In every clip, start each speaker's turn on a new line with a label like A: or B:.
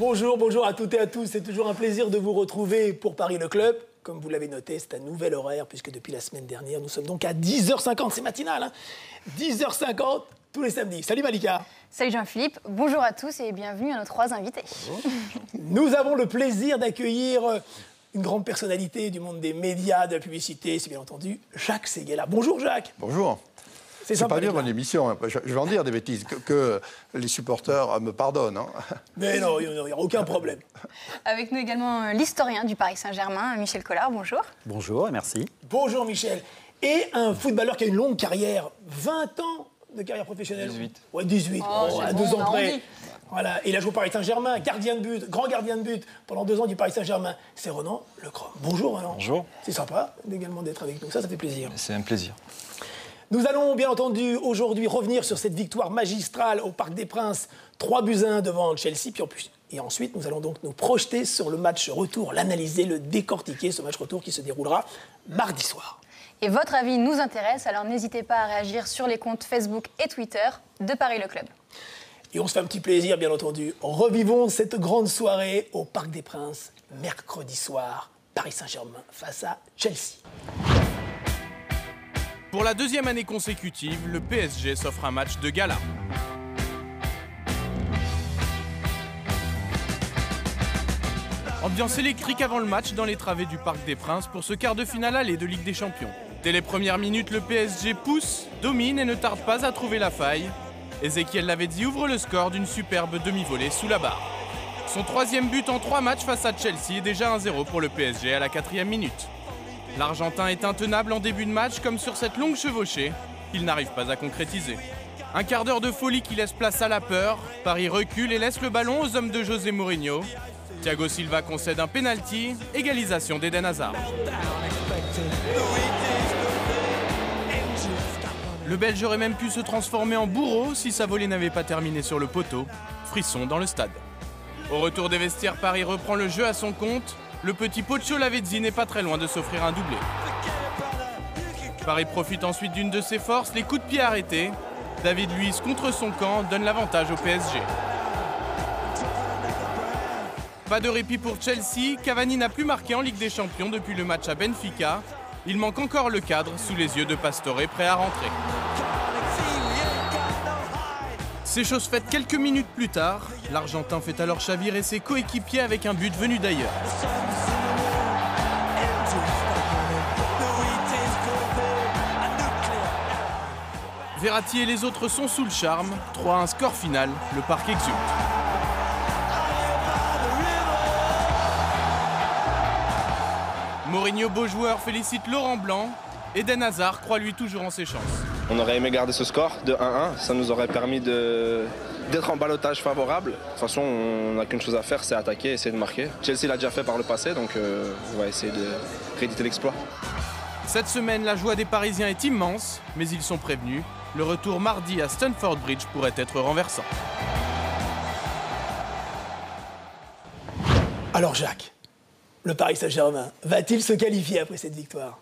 A: Bonjour à toutes et à tous. C'est toujours un plaisir de vous retrouver pour Paris le Club. Comme vous l'avez noté, c'est un nouvel horaire puisque depuis la semaine dernière, nous sommes donc à 10h50. C'est matinal, hein, 10h50 tous les samedis. Salut Malika.
B: Salut Jean-Philippe. Bonjour à tous et bienvenue à nos 3 invités.
A: Nous avons le plaisir d'accueillir une grande personnalité du monde des médias, de la publicité. C'est bien entendu Jacques Séguéla. Bonjour Jacques.
C: Bonjour. C'est pas bien mon émission, hein. Je vais en dire des bêtises, que les supporters me pardonnent. Hein.
A: Mais non, il n'y a aucun problème.
B: Avec nous également l'historien du Paris Saint-Germain, Michel Collard, bonjour.
D: Bonjour et merci.
A: Bonjour Michel. Et un footballeur qui a une longue carrière, 20 ans de carrière professionnelle.
D: 18.
A: Ouais, 18, à 2 ans près. Voilà. Et il a joué au Paris Saint-Germain, gardien de but, grand gardien de but pendant 2 ans du Paris Saint-Germain. C'est Ronan Lecrom. Bonjour Ronan.
D: Bonjour.
A: C'est sympa également d'être avec nous, ça fait plaisir.
D: C'est un plaisir.
A: Nous allons bien entendu aujourd'hui revenir sur cette victoire magistrale au Parc des Princes, 3-1 devant Chelsea. Et ensuite, nous allons donc nous projeter sur le match retour, l'analyser, le décortiquer, ce match retour qui se déroulera mardi soir.
B: Et votre avis nous intéresse, alors n'hésitez pas à réagir sur les comptes Facebook et Twitter de Paris le Club.
A: Et on se fait un petit plaisir, bien entendu. Revivons cette grande soirée au Parc des Princes, mercredi soir, Paris Saint-Germain face à Chelsea.
E: Pour la 2e année consécutive, le PSG s'offre un match de gala. Ambiance électrique avant le match dans les travées du Parc des Princes pour ce quart de finale aller de Ligue des Champions. Dès les premières minutes, le PSG pousse, domine et ne tarde pas à trouver la faille. Ezequiel Lavezzi ouvre le score d'une superbe demi-volée sous la barre. Son 3e but en 3 matchs face à Chelsea est déjà 1-0 pour le PSG à la 4e minute. L'Argentin est intenable en début de match comme sur cette longue chevauchée qu'il n'arrive pas à concrétiser. Un quart d'heure de folie qui laisse place à la peur. Paris recule et laisse le ballon aux hommes de José Mourinho. Thiago Silva concède un pénalty, égalisation d'Eden Hazard. Le Belge aurait même pu se transformer en bourreau si sa volée n'avait pas terminé sur le poteau. Frisson dans le stade. Au retour des vestiaires, Paris reprend le jeu à son compte. Le petit Pocho Lavezzi n'est pas très loin de s'offrir un doublé. Paris profite ensuite d'une de ses forces, les coups de pied arrêtés. David Luiz contre son camp donne l'avantage au PSG. Pas de répit pour Chelsea, Cavani n'a plus marqué en Ligue des Champions depuis le match à Benfica. Il manque encore le cadre sous les yeux de Pastore prêt à rentrer. C'est chose faite quelques minutes plus tard. L'Argentin fait alors chavirer ses coéquipiers avec un but venu d'ailleurs. Verratti et les autres sont sous le charme. 3-1 score final, le parc exulte. Mourinho, beau joueur, félicite Laurent Blanc. Eden Hazard croit lui toujours en ses chances.
F: On aurait aimé garder ce score de 1-1, ça nous aurait permis d'être en ballottage favorable. De toute façon, on n'a qu'une chose à faire, c'est attaquer, essayer de marquer. Chelsea l'a déjà fait par le passé, donc on va essayer de rééditer l'exploit.
E: Cette semaine, la joie des Parisiens est immense, mais ils sont prévenus. Le retour mardi à Stamford Bridge pourrait être renversant.
A: Alors Jacques, le Paris Saint-Germain va-t-il se qualifier après cette victoire ?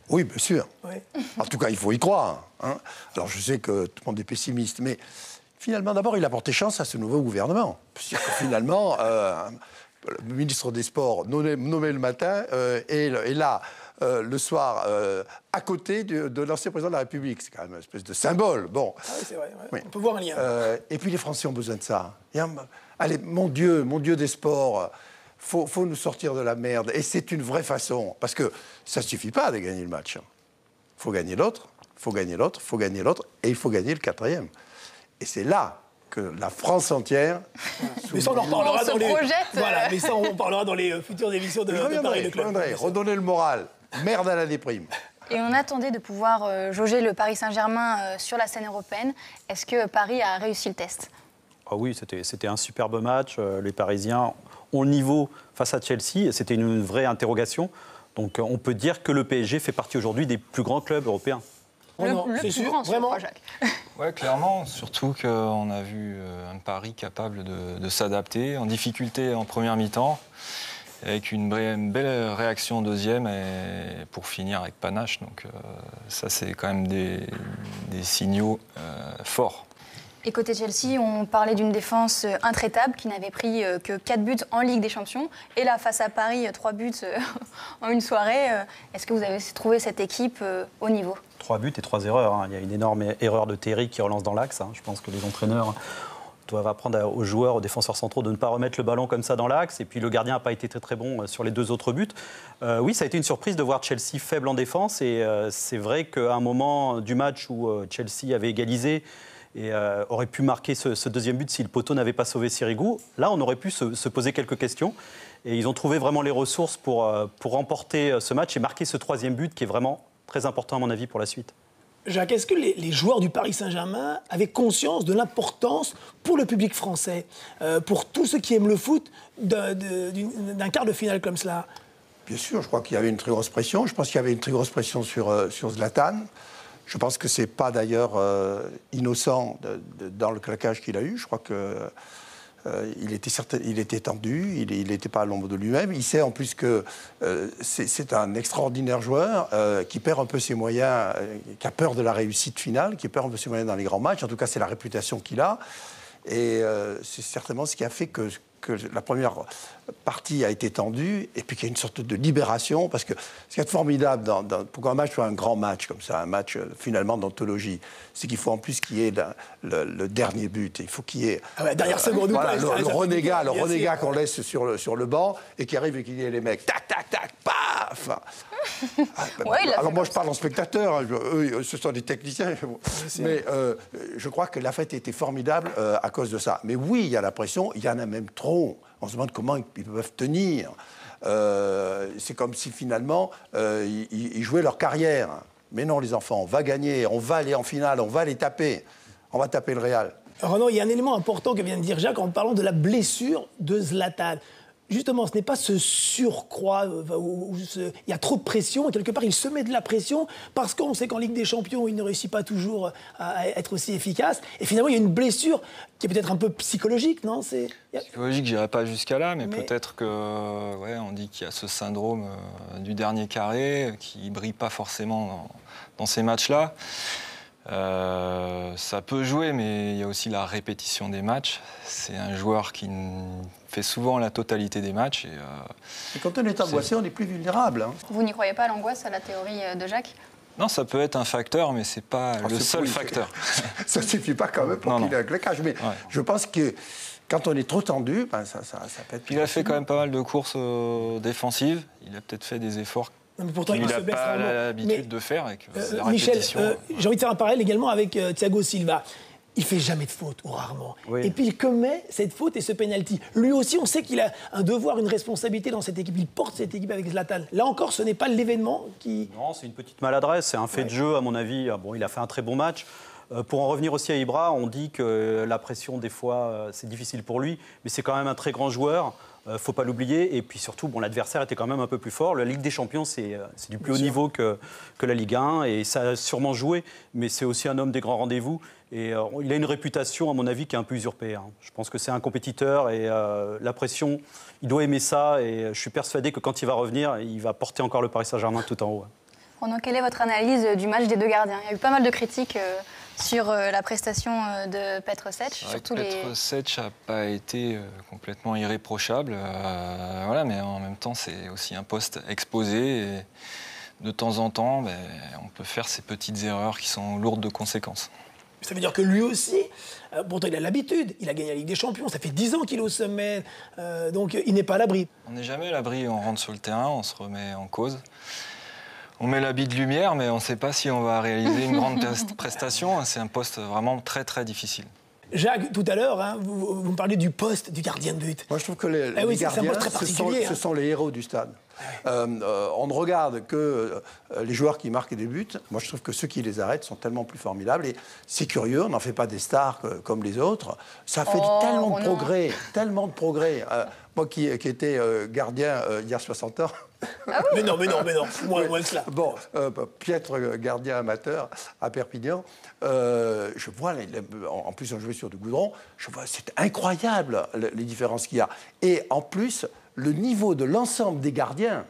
C: Oui, bien sûr.
A: Ouais.
C: En tout cas, il faut y croire. Hein. Alors, je sais que tout le monde est pessimiste, mais finalement, d'abord, il a porté chance à ce nouveau gouvernement. Puisque finalement, le ministre des Sports nommé le matin est là le soir à côté de l'ancien président de la République. C'est quand même une espèce de symbole. Bon.
A: Ah oui, c'est vrai, ouais.
C: Oui.
A: On peut voir un lien.
C: Et puis, les Français ont besoin de ça. Allez, mon Dieu des sports... Faut nous sortir de la merde. Et c'est une vraie façon. Parce que ça ne suffit pas de gagner le match. Il faut gagner l'autre, il faut gagner l'autre, il faut gagner l'autre, et il faut gagner le 4e. Et c'est là que la France entière...
A: Mais ça, on en reparlera dans les...
B: projette.
A: Voilà, mais ça, on parlera dans les futures émissions de Paris le Club.
C: Redonner le moral. Merde à la déprime.
B: Et on attendait de pouvoir jauger le Paris Saint-Germain sur la scène européenne. Est-ce que Paris a réussi le test ?
D: Ah oui, c'était un superbe match. Les Parisiens ont le niveau face à Chelsea. C'était une vraie interrogation. Donc on peut dire que le PSG fait partie aujourd'hui des plus grands clubs européens.
B: Le plus grand,
A: vraiment.
B: Jacques.
G: Ouais, clairement. Surtout qu'on a vu un Paris capable de s'adapter, en difficulté en première mi-temps, avec une belle réaction en deuxième, et pour finir avec panache. Donc ça, c'est quand même des signaux forts.
B: Et côté Chelsea, on parlait d'une défense intraitable qui n'avait pris que 4 buts en Ligue des Champions. Et là, face à Paris, 3 buts en une soirée. Est-ce que vous avez trouvé cette équipe au niveau ?
D: 3 buts et 3 erreurs. Hein. Il y a une énorme erreur de Terry qui relance dans l'axe. Hein. Je pense que les entraîneurs doivent apprendre aux joueurs, aux défenseurs centraux de ne pas remettre le ballon comme ça dans l'axe. Et puis le gardien n'a pas été très très bon sur les 2 autres buts. Oui, ça a été une surprise de voir Chelsea faible en défense. Et c'est vrai qu'à un moment du match où Chelsea avait égalisé et aurait pu marquer ce deuxième but si le poteau n'avait pas sauvé Sirigu, là on aurait pu se poser quelques questions. Et ils ont trouvé vraiment les ressources pour remporter ce match et marquer ce 3e but qui est vraiment très important à mon avis pour la suite.
A: Jacques, est-ce que les joueurs du Paris Saint-Germain avaient conscience de l'importance pour le public français, pour tous ceux qui aiment le foot, d'un quart de finale comme cela ?
C: Bien sûr, je crois qu'il y avait une très grosse pression. Je pense qu'il y avait une très grosse pression sur Zlatan. Je pense que ce n'est pas d'ailleurs innocent dans le claquage qu'il a eu. Je crois que il était tendu, il n'était pas à l'ombre de lui-même. Il sait en plus que c'est un extraordinaire joueur qui perd un peu ses moyens, qui a peur de la réussite finale, qui perd un peu ses moyens dans les grands matchs. En tout cas, c'est la réputation qu'il a. Et c'est certainement ce qui a fait que la première partie a été tendue et puis qu'il y a une sorte de libération. Parce que ce qui est formidable pour qu'un match soit un grand match comme ça, un match finalement d'anthologie, c'est qu'il faut en plus qu'il y ait le dernier but. Il faut qu'il y ait
A: dernière seconde
C: voilà, le renégat qu'on laisse sur le banc et qui arrive et qu'il y ait les mecs tac, tac, tac, paf. Alors moi je parle en spectateur, hein, eux ce sont des techniciens, mais je crois que la fête était formidable à cause de ça. Mais oui, il y a la pression, il y en a même trop. On se demande comment ils peuvent tenir. C'est comme si finalement ils jouaient leur carrière. Mais non, les enfants, on va gagner, on va aller en finale, on va les taper. On va taper le Real.
A: Renaud, il y a un élément important que vient de dire Jacques en parlant de la blessure de Zlatan. Justement, ce n'est pas ce surcroît où il y a trop de pression et quelque part il se met de la pression parce qu'on sait qu'en Ligue des Champions il ne réussit pas toujours à être aussi efficace et finalement il y a une blessure qui est peut-être un peu psychologique, non ?
G: Psychologique, je n'irai pas jusqu'à là, mais peut-être que on dit qu'il y a ce syndrome du dernier carré qui ne brille pas forcément dans ces matchs-là. Ça peut jouer, mais il y a aussi la répétition des matchs. C'est un joueur qui fait souvent la totalité des matchs.
C: Et quand on est angoissé, on est plus vulnérable. Hein.
B: Vous n'y croyez pas à l'angoisse, à la théorie de Jacques ?
G: Non, ça peut être un facteur, mais ce n'est pas le seul facteur.
C: Ça ne suffit pas quand même pour qu'il ait un claquage. Mais je pense que quand on est trop tendu, ça peut être...
G: Il a fait quand même pas mal de courses défensives. Il a peut-être fait des efforts
A: mais pourtant,
G: il n'a pas l'habitude de faire. Avec la
A: Michel,
G: répétition.
A: j'ai envie de faire un parallèle également avec Thiago Silva. Il fait jamais de faute, ou rarement. Oui. Et puis il commet cette faute et ce penalty. Lui aussi, on sait qu'il a un devoir, une responsabilité dans cette équipe. Il porte cette équipe avec Zlatan. Là encore, ce n'est pas l'événement qui...
D: Non, c'est une petite maladresse. C'est un fait de jeu, à mon avis. Bon, il a fait un très bon match. Pour en revenir aussi à Ibra, on dit que la pression, des fois, c'est difficile pour lui. Mais c'est quand même un très grand joueur. Faut pas l'oublier. Et puis surtout, l'adversaire était quand même un peu plus fort. La Ligue des Champions, c'est du plus haut niveau que la Ligue 1. Et ça a sûrement joué. Mais c'est aussi un homme des grands rendez-vous. Et il a une réputation, à mon avis, qui est un peu usurpée. Hein. Je pense que c'est un compétiteur. Et la pression, il doit aimer ça. Et je suis persuadé que quand il va revenir, il va porter encore le Paris Saint-Germain tout en haut.
B: Ronan, quelle est votre analyse du match des deux gardiens ? Il y a eu pas mal de critiques sur la prestation de Petr Cech.
G: Petr Cech n'a pas été complètement irréprochable, mais en même temps, c'est aussi un poste exposé. Et de temps en temps, on peut faire ces petites erreurs qui sont lourdes de conséquences.
A: Ça veut dire que lui aussi, pourtant il a l'habitude, il a gagné la Ligue des Champions, ça fait 10 ans qu'il est au sommet, donc il n'est pas à l'abri.
G: On n'est jamais à l'abri, on rentre sur le terrain, on se remet en cause. On met l'habit de lumière, mais on ne sait pas si on va réaliser une grande prestation. C'est un poste vraiment très, très difficile.
A: Jacques, tout à l'heure, vous me parlez du poste du gardien de but.
C: Moi, je trouve que les gardiens, ce sont les héros du stade. On ne regarde que les joueurs qui marquent des buts. Moi, je trouve que ceux qui les arrêtent sont tellement plus formidables. Et c'est curieux, on n'en fait pas des stars comme les autres. Ça fait tellement de progrès. Moi qui étais gardien il y a 60 ans...
A: Ah oui. Mais non, moins que cela.
C: Bon, piètre gardien amateur à Perpignan, je vois, en plus on jouait sur du goudron, je vois, c'est incroyable les différences qu'il y a. Et en plus, le niveau de l'ensemble des gardiens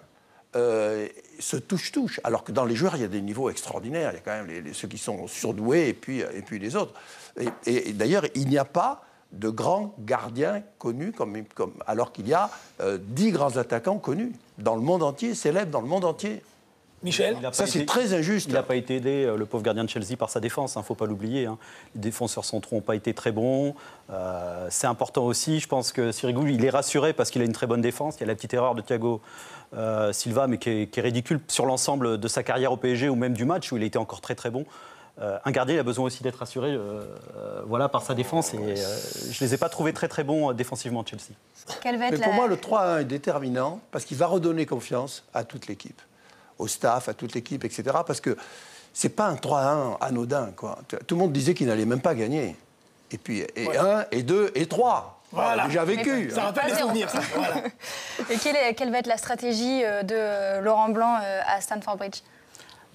C: se touche. Alors que dans les joueurs, il y a des niveaux extraordinaires. Il y a quand même ceux qui sont surdoués et puis les autres. Et d'ailleurs, il n'y a pas de grands gardiens connus, alors qu'il y a 10 grands attaquants connus dans le monde entier, célèbres dans le monde entier.
A: Michel,
C: ça c'est très injuste.
D: Il n'a pas été aidé, le pauvre gardien de Chelsea, par sa défense, il ne faut pas l'oublier. Hein. Les défenseurs centraux n'ont pas été très bons. C'est important aussi, je pense que Sirigu, il est rassuré parce qu'il a une très bonne défense. Il y a la petite erreur de Thiago Silva, mais qui est ridicule sur l'ensemble de sa carrière au PSG ou même du match où il a été encore très très bon. Un gardien, il a besoin aussi d'être rassuré par sa défense. Et je ne les ai pas trouvés très très bons défensivement, Chelsea.
C: Mais pour moi, le 3-1 est déterminant parce qu'il va redonner confiance à toute l'équipe, au staff, à toute l'équipe, etc. Parce que c'est pas un 3-1 anodin, quoi. Tout le monde disait qu'il n'allait même pas gagner. Et puis, 1, et 2, et 3.
A: Voilà.
C: Déjà vécu.
A: Ça rappelle des souvenirs, ça. Voilà.
B: Et quelle va être la stratégie de Laurent Blanc à Stamford Bridge ?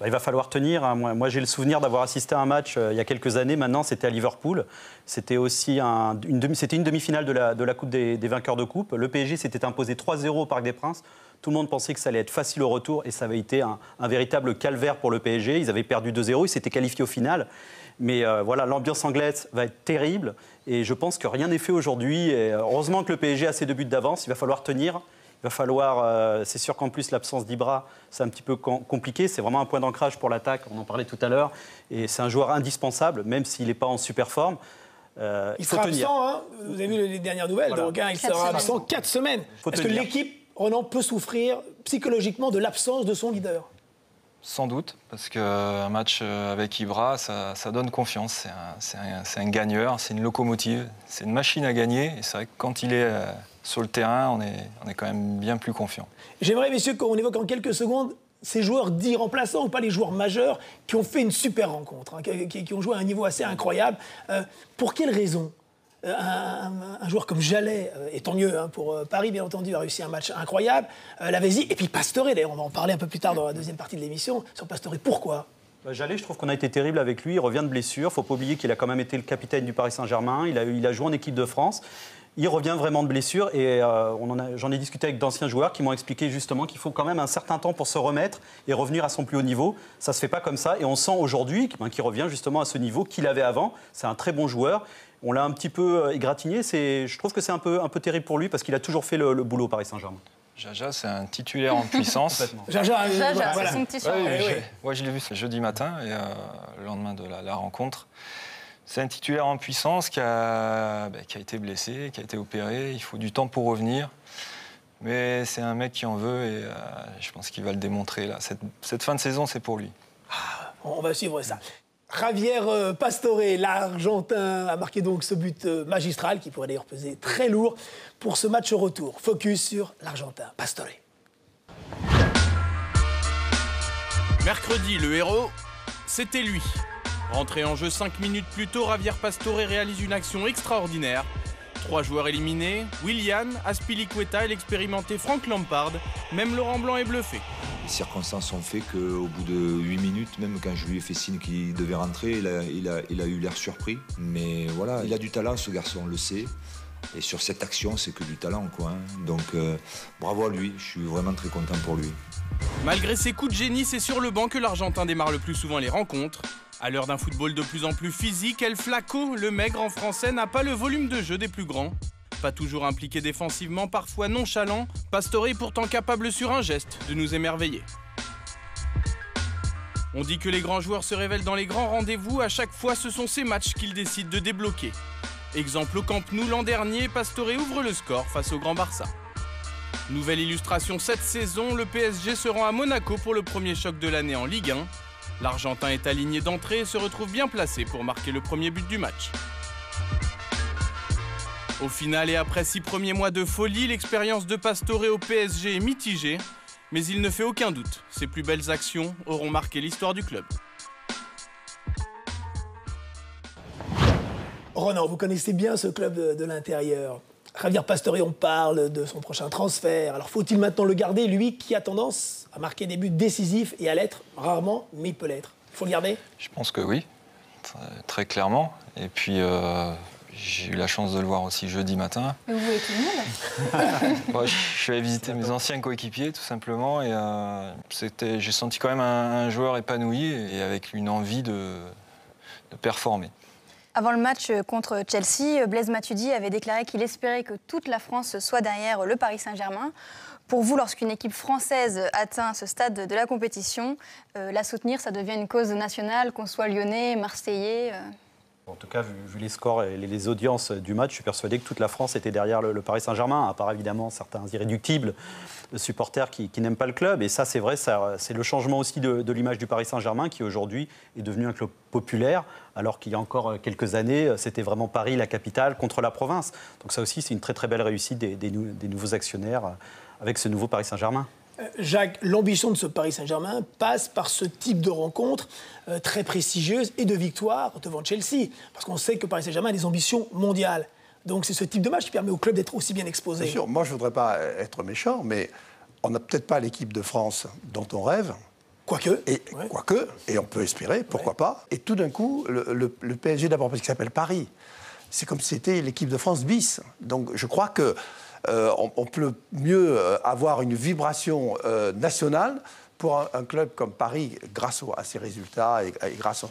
D: Il va falloir tenir. Hein. Moi, j'ai le souvenir d'avoir assisté à un match il y a quelques années. Maintenant, c'était à Liverpool. C'était aussi une demi-finale de la Coupe des vainqueurs de Coupe. Le PSG s'était imposé 3-0 au Parc des Princes. Tout le monde pensait que ça allait être facile au retour et ça avait été un véritable calvaire pour le PSG. Ils avaient perdu 2-0, ils s'étaient qualifiés au final. Mais l'ambiance anglaise va être terrible et je pense que rien n'est fait aujourd'hui. Et heureusement que le PSG a ses 2 buts d'avance, il va falloir tenir. Il va falloir, c'est sûr qu'en plus l'absence d'Ibra, c'est un petit peu compliqué. C'est vraiment un point d'ancrage pour l'attaque, on en parlait tout à l'heure. Et c'est un joueur indispensable, même s'il n'est pas en super forme.
A: Il sera absent, hein. Vous avez vu les dernières nouvelles, voilà. Donc il sera absent 4 semaines. Est-ce que l'équipe, Ronan, peut souffrir psychologiquement de l'absence de son leader ?
G: Sans doute, parce qu'un match avec Ibra, ça donne confiance. C'est un gagneur, c'est une locomotive, c'est une machine à gagner. Et c'est vrai que quand il est sur le terrain, on est quand même bien plus confiant.
A: J'aimerais, messieurs, qu'on évoque en quelques secondes ces joueurs dits remplaçants, ou pas les joueurs majeurs, qui ont fait une super rencontre, hein, qui ont joué à un niveau assez incroyable. Pour quelles raisons un joueur comme Jallet, et tant mieux hein, pour Paris, bien entendu, a réussi un match incroyable, Lavezzi, et puis Pastore, d'ailleurs, on va en parler un peu plus tard dans la deuxième partie de l'émission, sur Pastore. Pourquoi ?
D: Jallet, je trouve qu'on a été terrible avec lui. Il revient de blessure. Il ne faut pas oublier qu'il a quand même été le capitaine du Paris Saint-Germain. Il a joué en équipe de France. Il revient vraiment de blessure et j'en ai discuté avec d'anciens joueurs qui m'ont expliqué justement qu'il faut quand même un certain temps pour se remettre et revenir à son plus haut niveau. Ça ne se fait pas comme ça et on sent aujourd'hui qu'il revient justement à ce niveau qu'il avait avant. C'est un très bon joueur. On l'a un petit peu égratigné. Je trouve que c'est un peu terrible pour lui parce qu'il a toujours fait le boulot au Paris Saint-Germain.
G: Jaja, c'est un titulaire en puissance.
A: Jaja,
B: voilà. C'est son petit surnom.
G: Ouais, je l'ai vu jeudi matin, et, le lendemain de la rencontre. C'est un titulaire en puissance qui a été blessé, qui a été opéré. Il faut du temps pour revenir. Mais c'est un mec qui en veut et je pense qu'il va le démontrer. Là. Cette fin de saison, c'est pour lui.
A: On va suivre ça. Javier Pastore, l'Argentin, a marqué donc ce but magistral qui pourrait d'ailleurs peser très lourd pour ce match retour. Focus sur l'Argentin, Pastore.
E: Mercredi, le héros, c'était lui. Rentré en jeu 5 minutes plus tôt, Javier Pastore réalise une action extraordinaire. 3 joueurs éliminés, Willian, Azpilicueta et l'expérimenté Frank Lampard. Même Laurent Blanc est bluffé.
H: Les circonstances ont fait qu'au bout de 8 minutes, même quand je lui ai fait signe qu'il devait rentrer, il a eu l'air surpris. Mais voilà, il a du talent, ce garçon, on le sait. Et sur cette action, c'est que du talent, quoi. Hein. Donc bravo à lui, je suis vraiment très content pour lui.
E: Malgré ses coups de génie, c'est sur le banc que l'Argentin démarre le plus souvent les rencontres. À l'heure d'un football de plus en plus physique, El Flaco, le maigre en français, n'a pas le volume de jeu des plus grands. Pas toujours impliqué défensivement, parfois nonchalant, Pastore est pourtant capable sur un geste de nous émerveiller. On dit que les grands joueurs se révèlent dans les grands rendez-vous, à chaque fois ce sont ces matchs qu'ils décident de débloquer. Exemple au Camp Nou l'an dernier, Pastore ouvre le score face au Grand Barça. Nouvelle illustration cette saison, le PSG se rend à Monaco pour le premier choc de l'année en Ligue 1. L'Argentin est aligné d'entrée et se retrouve bien placé pour marquer le premier but du match. Au final et après 6 premiers mois de folie, l'expérience de Pastore au PSG est mitigée, mais il ne fait aucun doute, ses plus belles actions auront marqué l'histoire du club.
A: Ronan, vous connaissez bien ce club de l'intérieur. Javier Pastore, on parle de son prochain transfert. Alors faut-il maintenant le garder, lui qui a tendance à marquer des buts décisifs et à l'être rarement, mais il peut l'être. Il faut le garder ?
G: Je pense que oui, très clairement. Et puis J'ai eu la chance de le voir aussi jeudi matin.
B: Mais vous voyez tout le monde.
G: Bon, je suis allé visiter mes anciens coéquipiers, tout simplement. Et j'ai senti quand même un joueur épanoui et avec une envie de performer.
B: Avant le match contre Chelsea, Blaise Matuidi avait déclaré qu'il espérait que toute la France soit derrière le Paris Saint-Germain. Pour vous, lorsqu'une équipe française atteint ce stade de la compétition, la soutenir, ça devient une cause nationale, qu'on soit lyonnais, marseillais
D: En tout cas, vu les scores et les audiences du match, je suis persuadé que toute la France était derrière le Paris Saint-Germain, à part évidemment certains irréductibles supporters qui n'aiment pas le club. Et ça, c'est vrai, c'est le changement aussi de l'image du Paris Saint-Germain qui aujourd'hui est devenu un club populaire, alors qu'il y a encore quelques années, c'était vraiment Paris, la capitale, contre la province. Donc ça aussi, c'est une très très belle réussite des nouveaux actionnaires avec ce nouveau Paris Saint-Germain.
A: Jacques, l'ambition de ce Paris Saint-Germain passe par ce type de rencontre très prestigieuse et de victoire devant Chelsea. Parce qu'on sait que Paris Saint-Germain a des ambitions mondiales. Donc c'est ce type de match qui permet au club d'être aussi bien exposé.
C: Bien sûr, moi je ne voudrais pas être méchant, mais on n'a peut-être pas l'équipe de France dont on rêve.
A: Quoique.
C: Et on peut espérer, pourquoi pas. Et tout d'un coup, le PSG d'abord parce qu'il s'appelle Paris. C'est comme si c'était l'équipe de France bis. Donc je crois que on peut mieux avoir une vibration nationale pour un club comme Paris, grâce à ses résultats et grâce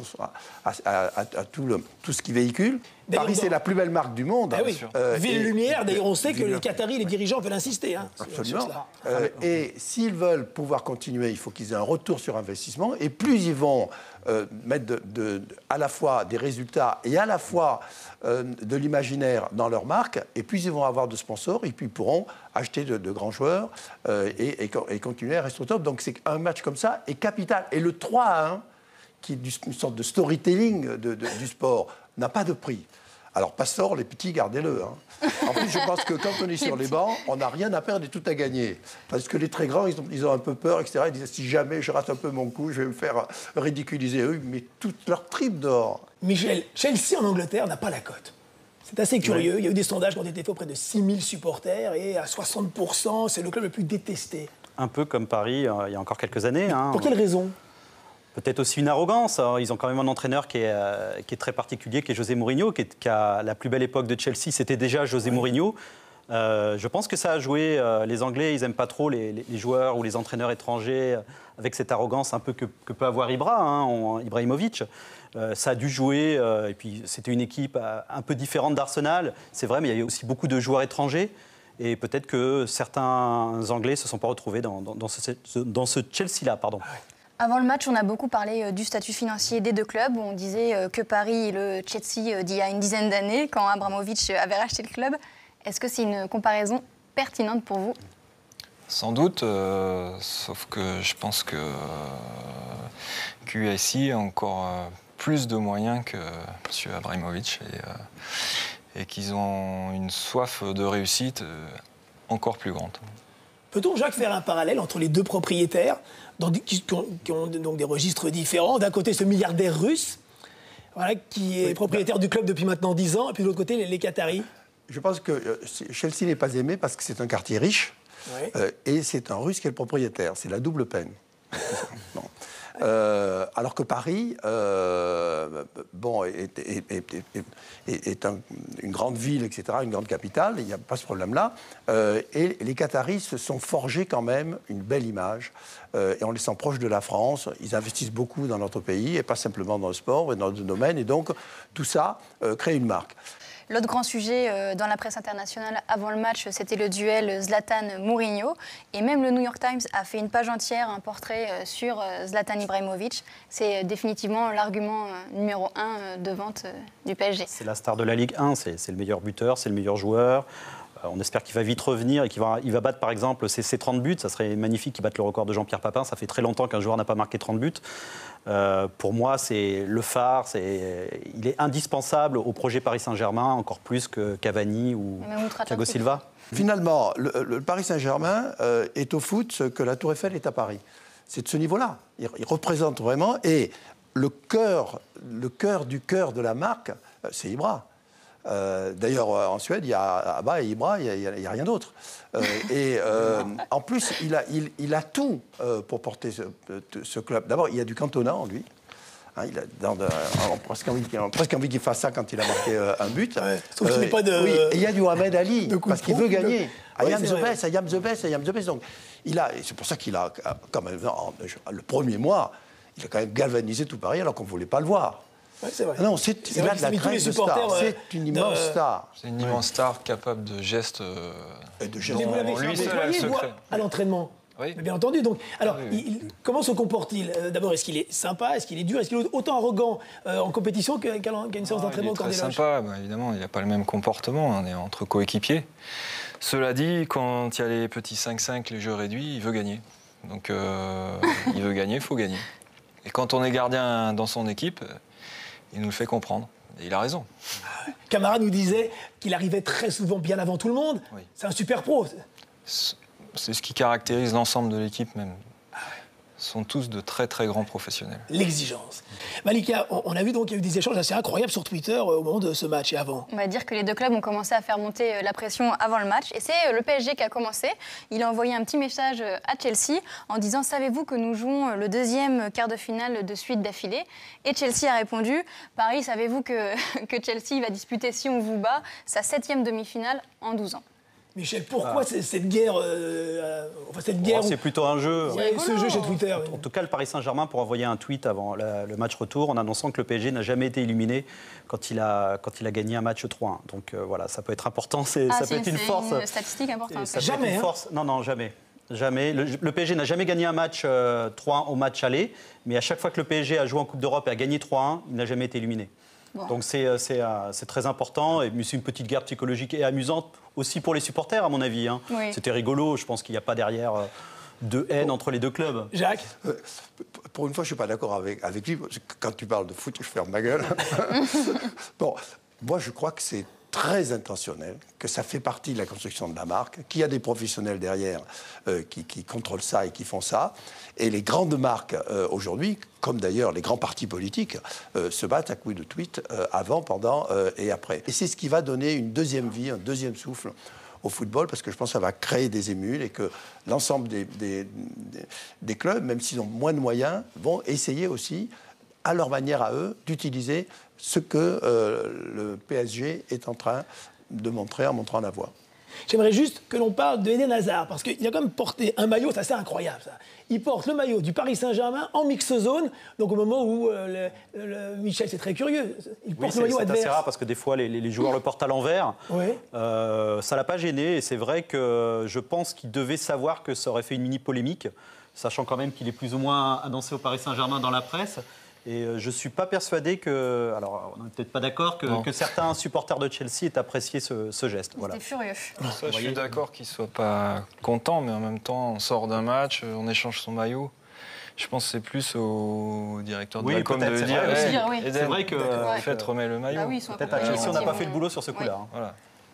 C: à tout ce qu'il véhicule. Paris, c'est la plus belle marque du monde.
A: Oui. Ville Lumière, d'ailleurs, on sait que les Qataris, les dirigeants veulent insister.
C: Absolument. Et s'ils veulent pouvoir continuer, il faut qu'ils aient un retour sur investissement. Et plus ils vont mettre à la fois des résultats et à la fois de l'imaginaire dans leur marque, et plus ils vont avoir de sponsors, et puis ils pourront acheter de grands joueurs et continuer à rester au top. Donc c'est un match comme ça est capital. Et le 3-1, qui est une sorte de storytelling du sport, n'a pas de prix. Alors, Pastore, les petits, gardez-le. En plus, je pense que quand on est sur les bancs, on n'a rien à perdre et tout à gagner. Parce que les très grands, ils ont un peu peur, etc. Ils disent, si jamais je rate un peu mon coup, je vais me faire ridiculiser. Eux, mais toute leur tripe dehors.
A: Michel, Chelsea en Angleterre n'a pas la cote. C'est assez curieux. Il y a eu des sondages qui ont été faits auprès de 6000 supporters et à 60%, c'est le club le plus détesté.
D: Un peu comme Paris il y a encore quelques années.
A: Pour quelle raison ?
D: Peut-être aussi une arrogance. Ils ont quand même un entraîneur qui est très particulier, qui est José Mourinho, qui a la plus belle époque de Chelsea. C'était déjà José Mourinho. Je pense que ça a joué. Les Anglais, ils n'aiment pas trop les joueurs ou les entraîneurs étrangers avec cette arrogance un peu que peut avoir Ibrahimovic. Ça a dû jouer. Et puis, c'était une équipe un peu différente d'Arsenal. C'est vrai, mais il y avait aussi beaucoup de joueurs étrangers. Et peut-être que certains Anglais ne se sont pas retrouvés dans ce Chelsea-là. Pardon.
B: Avant le match, on a beaucoup parlé du statut financier des deux clubs. On disait que Paris et le Chelsea d'il y a une dizaine d'années, quand Abramovich avait racheté le club. Est-ce que c'est une comparaison pertinente pour vous ?
G: Sans doute, sauf que je pense que QSI a encore plus de moyens que M. Abramovich et qu'ils ont une soif de réussite encore plus grande.
A: Peut-on, Jacques, faire un parallèle entre les deux propriétaires qui ont donc des registres différents ? D'un côté, ce milliardaire russe, qui est propriétaire du club depuis maintenant 10 ans, et puis de l'autre côté, les Qataris.
C: Je pense que Chelsea n'est pas aimé parce que c'est un quartier riche, et c'est un russe qui est le propriétaire. C'est la double peine. Bon. Alors que Paris est une grande ville, etc., une grande capitale, il n'y a pas ce problème-là. Et les Qataris se sont forgés quand même une belle image, et on les sent proches de la France. Ils investissent beaucoup dans notre pays, et pas simplement dans le sport, et dans d'autres domaines. Et donc, tout ça crée une marque.
B: L'autre grand sujet dans la presse internationale avant le match, c'était le duel Zlatan-Mourinho. Et même le New York Times a fait une page entière, un portrait sur Zlatan Ibrahimovic. C'est définitivement l'argument numéro 1 de vente du PSG.
D: C'est la star de la Ligue 1, c'est le meilleur buteur, c'est le meilleur joueur. On espère qu'il va vite revenir et qu'il va battre, par exemple, ses 30 buts. Ça serait magnifique qu'il batte le record de Jean-Pierre Papin. Ça fait très longtemps qu'un joueur n'a pas marqué 30 buts. Pour moi, c'est le phare. Il est indispensable au projet Paris Saint-Germain, encore plus que Cavani ou Thiago Silva.
C: Finalement, le Paris Saint-Germain est au foot ce que la Tour Eiffel est à Paris. C'est de ce niveau-là. Il représente vraiment. Et le cœur du cœur de la marque, c'est Ibra. D'ailleurs, en Suède, il y a Abba et Ibra, il n'y a rien d'autre. En plus, il a tout pour porter ce club. D'abord, il y a du Cantona en lui. Hein, il a presque envie qu'il fasse ça quand il a marqué un but.
A: Sauf qu'il n'est pas de...
C: Oui, et il y a du Mohamed Ali, parce qu'il veut gagner. I am the best. Donc, c'est pour ça qu'il a, quand même, le premier mois, il a quand même galvanisé tout Paris alors qu'on ne voulait pas le voir.
A: Ouais, c'est vrai.
C: Non, c'est là de la crème de star. C'est une immense star.
G: C'est une immense star capable de gestes.
C: Et de gestes.
A: Mais vous l'avez
G: Lui seul a le secret.
A: à l'entraînement.
G: Oui.
A: Mais bien entendu. Donc, alors, comment se comporte-t-il? D'abord, est-ce qu'il est sympa? Est-ce qu'il est dur? Est-ce qu'il est autant arrogant en compétition qu'à une séance d'entraînement?
G: Il est très sympa. Évidemment, il n'a pas le même comportement. On est entre coéquipiers. Cela dit, quand il y a les petits 5-5, les jeux réduits, il veut gagner. Donc, il veut gagner, il faut gagner. Et quand on est gardien dans son équipe, il nous le fait comprendre. Et il a raison.
A: Camara nous disait qu'il arrivait très souvent bien avant tout le monde. Oui. C'est un super pro.
G: C'est ce qui caractérise l'ensemble de l'équipe même. Ce sont tous de très très grands professionnels.
A: L'exigence. Malika, on a vu donc qu'il y a eu des échanges assez incroyables sur Twitter au moment de ce match et avant.
B: On va dire que les deux clubs ont commencé à faire monter la pression avant le match. Et c'est le PSG qui a commencé. Il a envoyé un petit message à Chelsea en disant « Savez-vous que nous jouons le deuxième quart de finale de suite d'affilée ?» Et Chelsea a répondu « Paris, savez-vous que Chelsea va disputer, si on vous bat, sa 7e demi-finale en 12 ans ?»
A: Michel, pourquoi cette guerre
D: c'est plutôt un jeu.
A: Ce jeu chez Twitter.
D: En tout cas, le Paris Saint-Germain pour envoyer un tweet avant le match retour en annonçant que le PSG n'a jamais été éliminé quand il a gagné un match 3-1. Donc voilà, ça peut être important, ça peut être une force.
B: C'est une statistique importante.
A: Jamais.
D: Non, jamais. Jamais. Le PSG n'a jamais gagné un match 3-1 au match aller, mais à chaque fois que le PSG a joué en Coupe d'Europe et a gagné 3-1, il n'a jamais été éliminé. Bon. Donc c'est très important, et c'est une petite guerre psychologique et amusante aussi pour les supporters, à mon avis. Hein. Oui. C'était rigolo, je pense qu'il n'y a pas derrière de haine entre les deux clubs.
A: Jacques,
C: pour une fois, je ne suis pas d'accord avec lui. Quand tu parles de foot, je ferme ma gueule. Bon, moi, je crois que c'est très intentionnel, que ça fait partie de la construction de la marque, qu'il y a des professionnels derrière qui contrôlent ça et qui font ça. Et les grandes marques aujourd'hui, comme d'ailleurs les grands partis politiques, se battent à coups de tweets avant, pendant et après. Et c'est ce qui va donner une deuxième vie, un deuxième souffle au football, parce que je pense que ça va créer des émules et que l'ensemble des clubs, même s'ils ont moins de moyens, vont essayer aussi, à leur manière à eux, d'utiliser ce que le PSG est en train de montrer en montrant la voie.
A: J'aimerais juste que l'on parle de Eden Hazard, parce qu'il a quand même porté un maillot, c'est assez incroyable ça. Il porte le maillot du Paris Saint-Germain en mix zone, donc au moment où Michel, c'est très curieux, il porte le maillot adverse.
D: C'est assez rare parce que des fois les joueurs le portent à l'envers.
A: Oui.
D: Ça l'a pas gêné, et c'est vrai que je pense qu'il devait savoir que ça aurait fait une mini polémique, sachant quand même qu'il est plus ou moins annoncé au Paris Saint-Germain dans la presse. Et je ne suis pas persuadé que, alors on n'est peut-être pas d'accord, que certains supporters de Chelsea aient apprécié ce geste.
B: Voilà. C'était furieux.
G: Ça, je suis d'accord qu'il ne soit pas content, mais en même temps, on sort d'un match, on échange son maillot. Je pense que c'est plus au directeur de la com de dire
D: c'est vrai que
G: en fait, remets le maillot.
B: Ah oui,
D: peut-être à Chelsea, on n'a pas fait le boulot sur ce coup-là.
B: Oui. Voilà.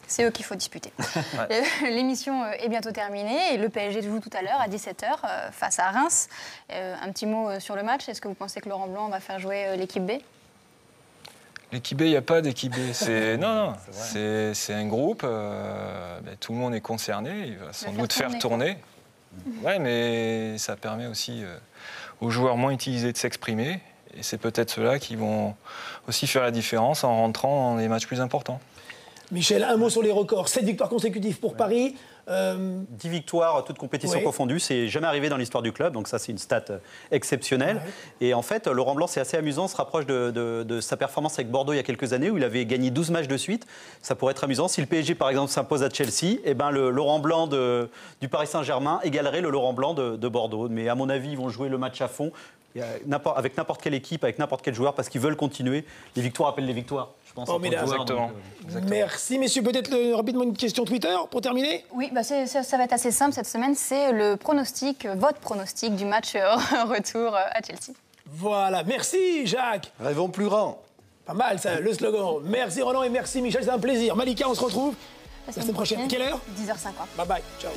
B: C'est eux qu'il faut disputer. Ouais. L'émission est bientôt terminée et le PSG joue tout à l'heure à 17h face à Reims. Un petit mot sur le match. Est-ce que vous pensez que Laurent Blanc va faire jouer l'équipe B?
G: L'équipe B, il n'y a pas d'équipe B. Non, c'est un groupe. Tout le monde est concerné. Il va sans doute faire tourner. Ouais, mais ça permet aussi aux joueurs moins utilisés de s'exprimer. Et c'est peut-être ceux-là qui vont aussi faire la différence en rentrant dans les matchs plus importants.
A: Michel, un mot sur les records. 7 victoires consécutives pour Paris.
D: 10 victoires, toutes compétitions confondues. C'est jamais arrivé dans l'histoire du club, donc ça, c'est une stat exceptionnelle. Ouais. Et en fait, Laurent Blanc, c'est assez amusant, on se rapproche de sa performance avec Bordeaux il y a quelques années, où il avait gagné 12 matchs de suite. Ça pourrait être amusant. Si le PSG, par exemple, s'impose à Chelsea, eh ben, le Laurent Blanc du Paris Saint-Germain égalerait le Laurent Blanc de Bordeaux. Mais à mon avis, ils vont jouer le match à fond, avec n'importe quelle équipe, avec n'importe quel joueur, parce qu'ils veulent continuer. Les victoires appellent les victoires.
G: Exactement.
A: Merci, messieurs. Peut-être rapidement une question Twitter pour terminer.
B: Oui, ça va être assez simple cette semaine. C'est le pronostic, votre pronostic du match retour à Chelsea.
A: Voilà. Merci, Jacques.
C: Rêvons plus grand.
A: Pas mal, ça, le slogan. Merci, Roland, et merci, Michel. C'est un plaisir. Malika, on se retrouve la semaine prochaine. Quelle heure?
B: 10h50.
A: Bye bye. Ciao.